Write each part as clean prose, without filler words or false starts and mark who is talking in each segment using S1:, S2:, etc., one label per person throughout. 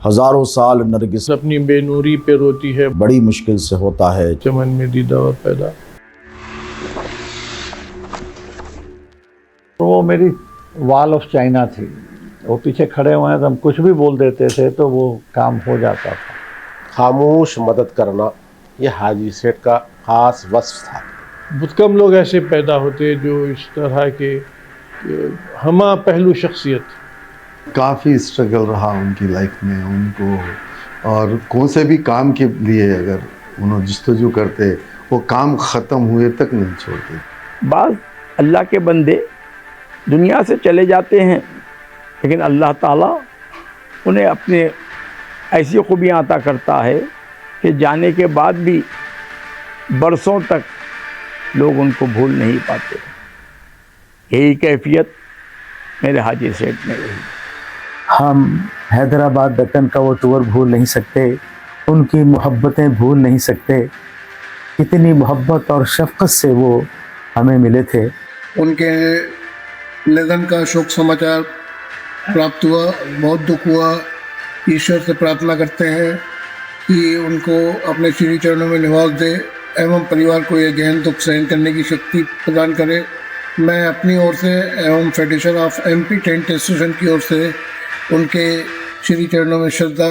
S1: हज़ारों साल नरगिस
S2: अपनी बेनूरी पे रोती है,
S1: बड़ी मुश्किल से होता है
S2: चमन में दीदा और पैदा।
S3: वो मेरी वॉल ऑफ चाइना थी, वो पीछे खड़े हुए हैं तो हम कुछ भी बोल देते थे तो वो काम हो जाता था।
S4: खामोश मदद करना ये हाजी सेठ का खास वस्फ था।
S2: बहुत कम लोग ऐसे पैदा होते जो इस तरह के हमा पहलू शख्सियत।
S5: काफ़ी स्ट्रगल रहा उनकी लाइफ में उनको, और कौन से भी काम के लिए अगर उन्होंने जस्तजू करते वो काम ख़त्म हुए तक नहीं छोड़ते।
S6: बाज़ अल्लाह के बंदे दुनिया से चले जाते हैं, लेकिन अल्लाह ताला उन्हें अपने ऐसी खूबियाँ अता करता है कि जाने के बाद भी बरसों तक लोग उनको भूल नहीं पाते। यही कैफियत मेरे हाजी सेठ में रही।
S7: हम हैदराबाद दक्कन का वो टूर भूल नहीं सकते, उनकी मोहब्बतें भूल नहीं सकते। कितनी मोहब्बत और शफ़क़त से वो हमें मिले थे।
S8: उनके निधन का शोक समाचार प्राप्त हुआ, बहुत दुख हुआ। ईश्वर से प्रार्थना करते हैं कि उनको अपने श्री चरणों में निवास दे एवं परिवार को ये गहन दुख सहन करने की शक्ति प्रदान करे। मैं अपनी ओर से एवं federation of MP tent association की ओर से उनके श्री चरणों में श्रद्धा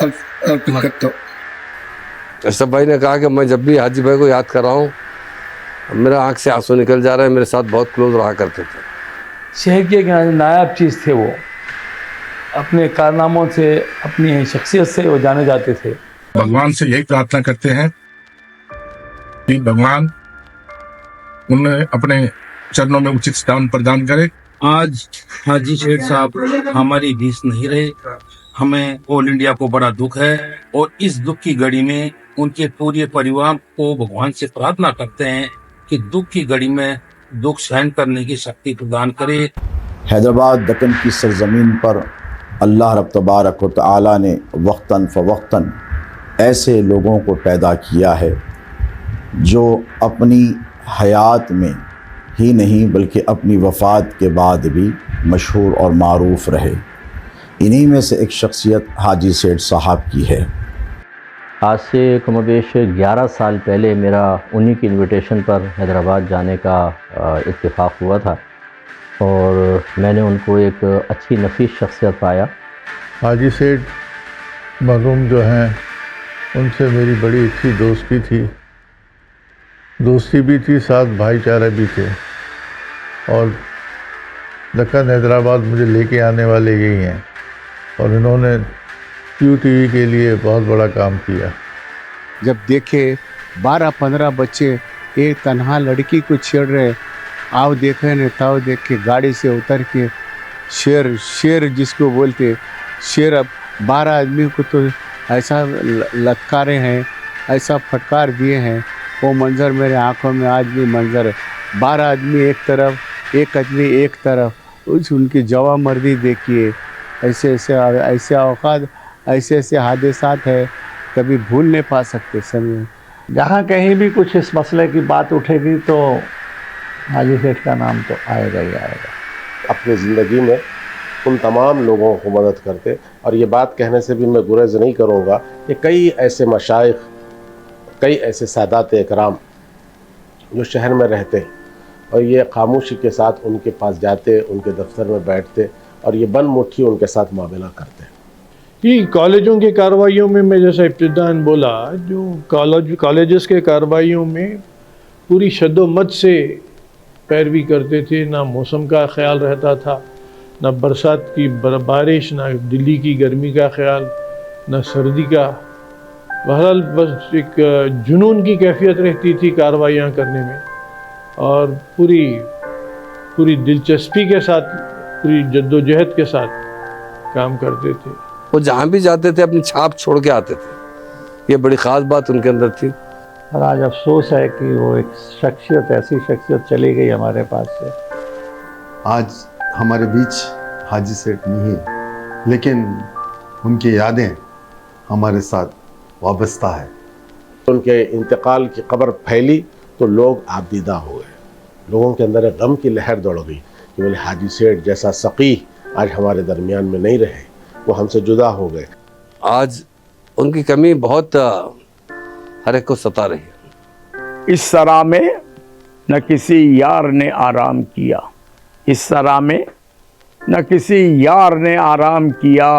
S8: अर्पित करता हूँ।
S9: अशरफ भाई ने कहा कि मैं जब भी हाजी भाई को याद कर रहा हूँ मेरा आँख से आंसू निकल जा रहा है। मेरे साथ बहुत क्लोज रहा करते थे।
S10: शहर की एक नायाब चीज़ थे वो, अपने कारनामों से, अपनी शख्सियत से वो जाने जाते थे।
S11: भगवान से यही प्रार्थना करते हैं कि भगवान उन्हें अपने चरणों में उचित स्थान प्रदान करे।
S12: आज हाजी सेठ साहब हमारी बीच नहीं रहे, हमें ऑल इंडिया को बड़ा दुख है, और इस दुख की घड़ी में उनके पूरे परिवार को भगवान से प्रार्थना करते हैं कि दुख की घड़ी में दुख सहन करने की शक्ति प्रदान करे।
S1: हैदराबाद दक्कन की सरजमीन पर अल्लाह रब तबारक व तआला ने वक्तन फ़वक्तन ऐसे लोगों को पैदा किया है जो अपनी हयात में ही नहीं बल्कि अपनी वफ़ात के बाद भी मशहूर और मारूफ़ रहे। इन्हीं में से एक शख्सियत हाजी सेठ साहब की है।
S13: आज से कमोबेश 11 साल पहले मेरा उन्हीं की इनविटेशन पर हैदराबाद जाने का इत्तेफाक हुआ था, और मैंने उनको एक अच्छी नफीस शख्सियत पाया।
S14: हाजी सेठ मरहूम जो हैं उनसे मेरी बड़ी अच्छी दोस्ती भी थी, साथ भाईचारा भी थे। और दक्कन हैदराबाद मुझे लेके आने वाले यही हैं, और इन्होंने QTV के लिए बहुत बड़ा काम किया।
S15: जब देखे 12-15 बच्चे एक तन्हा लड़की को छेड़ रहे, आओ देखे न ताओ देख के गाड़ी से उतर के शेर जिसको बोलते शेर, अब 12 आदमी को तो ऐसा लटकारे हैं, ऐसा फटकार दिए हैं। वो मंज़र मेरे आंखों में आज भी मंज़र है। 12 आदमी एक तरफ, एक आदमी एक तरफ, उनकी जवामर्दी देखिए। ऐसे औकात, ऐसे हादसात है, कभी भूल नहीं पा सकते समय।
S3: जहाँ कहीं भी कुछ इस मसले की बात उठेगी तो हाजी सेठ का नाम तो आएगा ही आएगा।
S4: अपनी ज़िंदगी में उन तमाम लोगों को मदद करते, और ये बात कहने से भी मैं गुरेज नहीं करूँगा कि कई ऐसे मशाइख, कई ऐसे सादात इकराम जो शहर में रहते और ये खामोशी के साथ उनके पास जाते, उनके दफ्तर में बैठते और ये बन मुट्ठी उनके साथ मामला करते।
S2: ये कॉलेजों की कार्रवाइयों में मैं जैसा इब्तिदान बोला, जो कॉलेजेस के कार्रवाइयों में पूरी शद्दोमत से पैरवी करते थे। ना मौसम का ख्याल रहता था, ना बरसात की बारिश, ना दिल्ली की गर्मी का ख्याल, ना सर्दी का। बहरहाल बस एक जुनून की कैफियत रहती थी कार्रवाइयाँ करने में, और पूरी दिलचस्पी के साथ, पूरी जद्दोजहद के साथ काम करते थे।
S9: वो जहाँ भी जाते थे अपनी छाप छोड़ के आते थे। ये बड़ी ख़ास बात उनके अंदर थी।
S3: और आज अफसोस है कि वो एक शख्सियत, ऐसी शख्सियत चली गई हमारे पास से।
S5: आज हमारे बीच हाजी सेठ नहीं है, लेकिन उनकी यादें हमारे साथ वाबस्ता है।
S4: उनके इंतकाल की खबर फैली तो लोग आबदीदा हो गए। लोगों के अंदर गम की लहर दौड़ गई कि बोले हाजी सेठ जैसा सक़ी आज हमारे दरमियान में नहीं रहे। वो हमसे जुदा हो गए।
S9: आज उनकी कमी बहुत हर एक को सता रही है।
S6: इस सरा में न किसी यार ने आराम किया, इस सरा में न किसी यार ने आराम किया,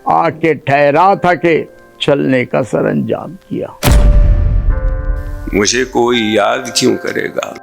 S6: आके ठहरा था कि चलने का सरंजाम किया।
S16: मुझे कोई याद क्यों करेगा,